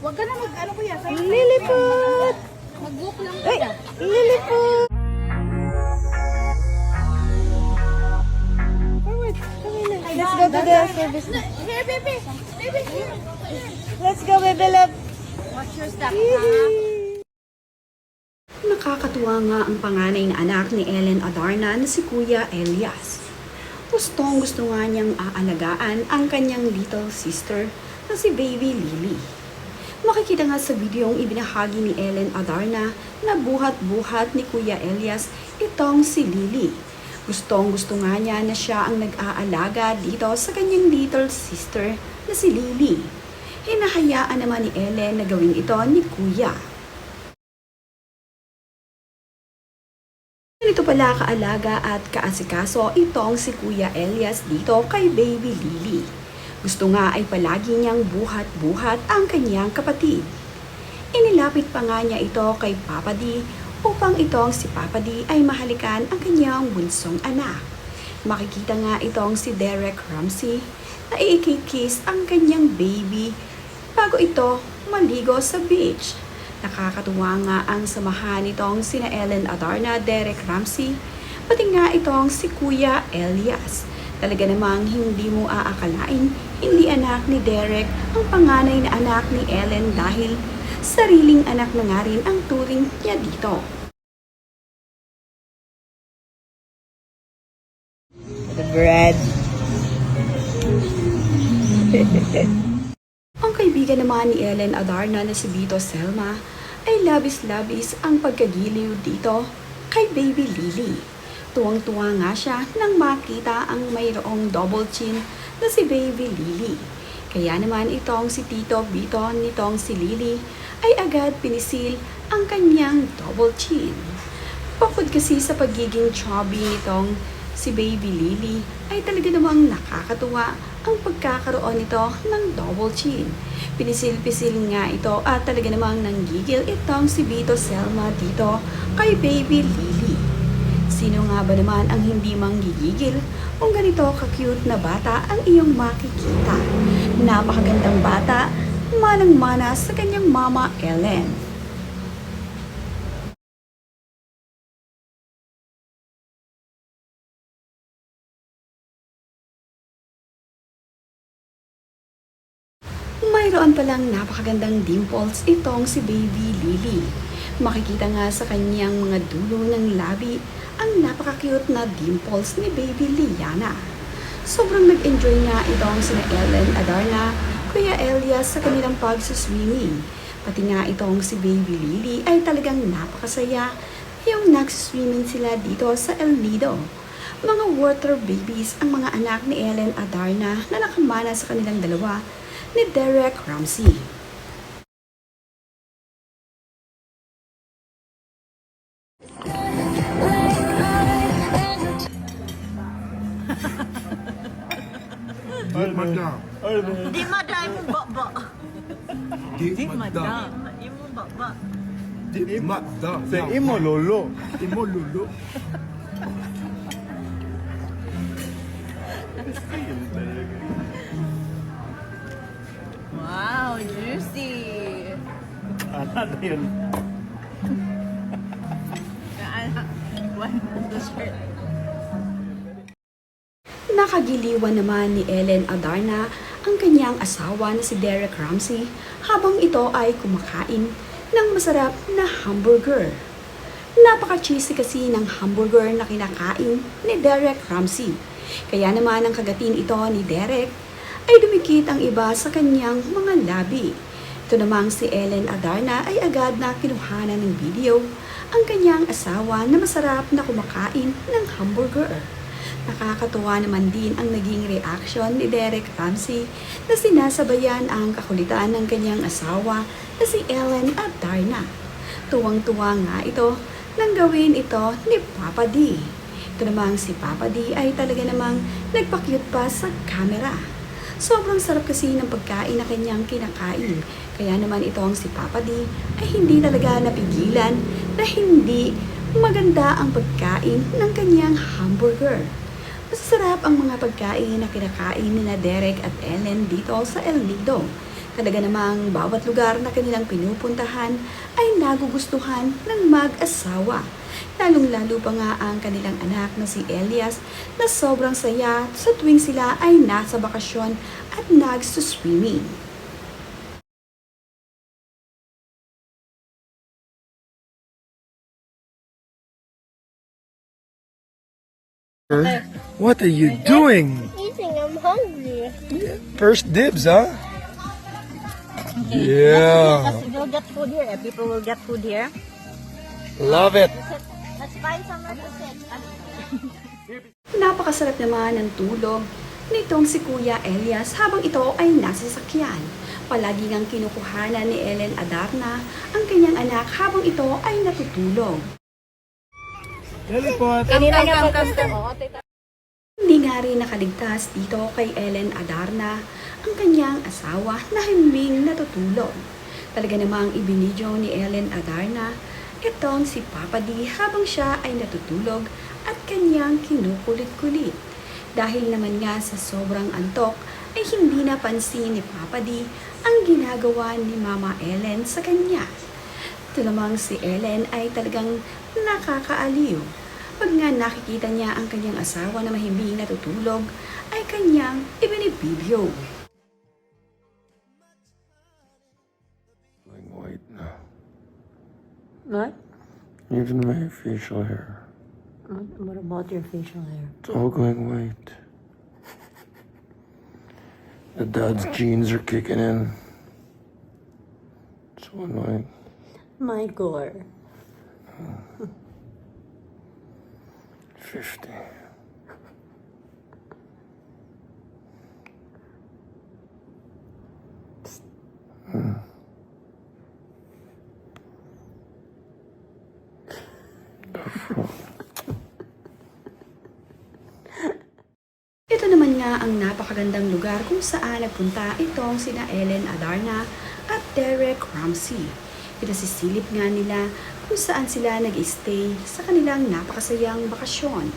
Huwag ka na ano kuya. Liliput! Mag-walk lang Ay! kuya. Liliput! Forward. Let's go to the service. Here, baby. Baby, here. Let's go, baby love. Watch your step, ha? Nakakatuwa nga ang panganay na anak ni Ellen Adarna na si Kuya Elias. Gusto nga niyang aalagaan ang kanyang little sister na si Baby Lily. Makikita nga sa videong ibinahagi ni Ellen Adarna na buhat-buhat ni Kuya Elias itong si Lily. Gusto nga niya na siya ang nag-aalaga dito sa kanyang little sister na si Lily. Hinahayaan naman ni Ellen na gawin ito ni Kuya. Ganito pala kaalaga at kaasikaso itong si Kuya Elias dito kay Baby Lily. Gusto nga ay palagi niyang buhat-buhat ang kanyang kapatid. Inilapit pa nga niya ito kay Papa D upang itong si Papa D ay mahalikan ang kanyang bunsong anak. Makikita nga itong si Derek Ramsey na ikikiss ang kanyang baby bago ito maligo sa beach. Nakakatuwa nga ang samahan nitong sina Ellen Adarna, Derek Ramsey, pati nga itong si Kuya Elias. Talaga namang hindi mo aakalain, hindi anak ni Derek ang panganay na anak ni Ellen dahil sariling anak na nga rin ang turing niya dito. The bread. Ang kaibigan naman ni Ellen Adarna na si Vito Selma ay labis-labis ang pagkagiliw dito kay Baby Lily. Tuwang-tuwa nga siya nang makita ang mayroong double chin na si Baby Lily. Kaya naman itong si Tito Vito nitong si Lily ay agad pinisil ang kanyang double chin. Bukod kasi sa pagiging chubby nitong si Baby Lily ay talaga namang nakakatuwa ang pagkakaroon nito ng double chin. Pinisil-pisil nga ito at talaga namang nanggigil itong si Vito Selma dito kay Baby Lily. Sino nga ba naman ang hindi manggigigil kung ganito ka-cute na bata ang iyong makikita? Napakagandang bata, manang-mana sa kanyang mama Ellen. Mayroon palang napakagandang dimples itong si Baby Lily. Makikita nga sa kanyang mga dulo ng labi ang napaka-cute na dimples ni Baby Liana. Sobrang nag-enjoy nga itong sina Ellen Adarna, Kuya Elias sa kanilang pag-swimming. Pati nga itong si Baby Lily ay talagang napakasaya yung nag-swimming sila dito sa El Nido. Mga water babies ang mga anak ni Ellen Adarna na nakamana sa kanilang dalawa ni Derek Ramsey. Di madam. Di madam mo baba. Di madam. Imo baba. Di madam. Say imo lolo. Imo lulu. Wow, juicy. Ano yun? One the shirt. Nakagiliwan naman ni Ellen Adarna ang kanyang asawa na si Derek Ramsey habang ito ay kumakain ng masarap na hamburger. Napaka-cheesy kasi ng hamburger na kinakain ni Derek Ramsey. Kaya naman ang kagatin ito ni Derek ay dumikit ang iba sa kanyang mga labi. Ito namang si Ellen Adarna ay agad na kinuhanan ng video ang kanyang asawa na masarap na kumakain ng hamburger. Nakakatuwa naman din ang naging reaction ni Derek Ramsey na sinasabayan ang kakulitan ng kanyang asawa na si Ellen Adarna. Tuwang-tuwa nga ito nang gawin ito ni Papa D. Ito namang si Papa D ay talaga namang nagpa-cute pa sa camera. Sobrang sarap kasi ng pagkain na kanyang kinakain. Kaya naman itong si Papa D ay hindi talaga napigilan na hindi maganda ang pagkain ng kanyang hamburger. Masasarap ang mga pagkain na kinakain ni Derek at Ellen dito sa El Nido. Talaga namang bawat lugar na kanilang pinupuntahan ay nagugustuhan ng mag-asawa. Lalong-lalo pa nga ang kanilang anak na si Elias na sobrang saya sa tuwing sila ay nasa bakasyon at nagsuswimming. What are you doing? Eating, I'm hungry. First dibs, huh? Yeah. We'll get food here. People will get food here. Love it. Let's find somewhere to sit. Napakasarap naman ng tulog nitong si Kuya Elias habang ito ay nasa sasakyan. Palagi ngang kinukuhanan ni Ellen Adarna ang kanyang anak habang ito ay natutulog. Hindi nga rin nakaligtas dito kay Ellen Adarna ang kanyang asawa na himing natutulog. Talaga namang ibinidyo ni Ellen Adarna itong si Papa D habang siya ay natutulog at kanyang kinukulit-kulit. Dahil naman nga sa sobrang antok ay hindi napansin ni Papa D ang ginagawa ni Mama Ellen sa kanya. Ito namang si Ellen ay talagang nakakaaliw. Pag nga nakikita niya ang kanyang asawa na mahimbing natutulog, ay kanyang ibinibidyo. Going white now. What? Even my facial hair. What about your facial hair? It's all going white. The dad's genes are kicking in. So annoying. Michael. 50. Ito naman nga ang napakagandang lugar kung saan nagpunta itong sina Ellen Adarna at Derek Ramsey. Pinasisilip nga nila kung saan sila nag-stay sa kanilang napakasayang bakasyon.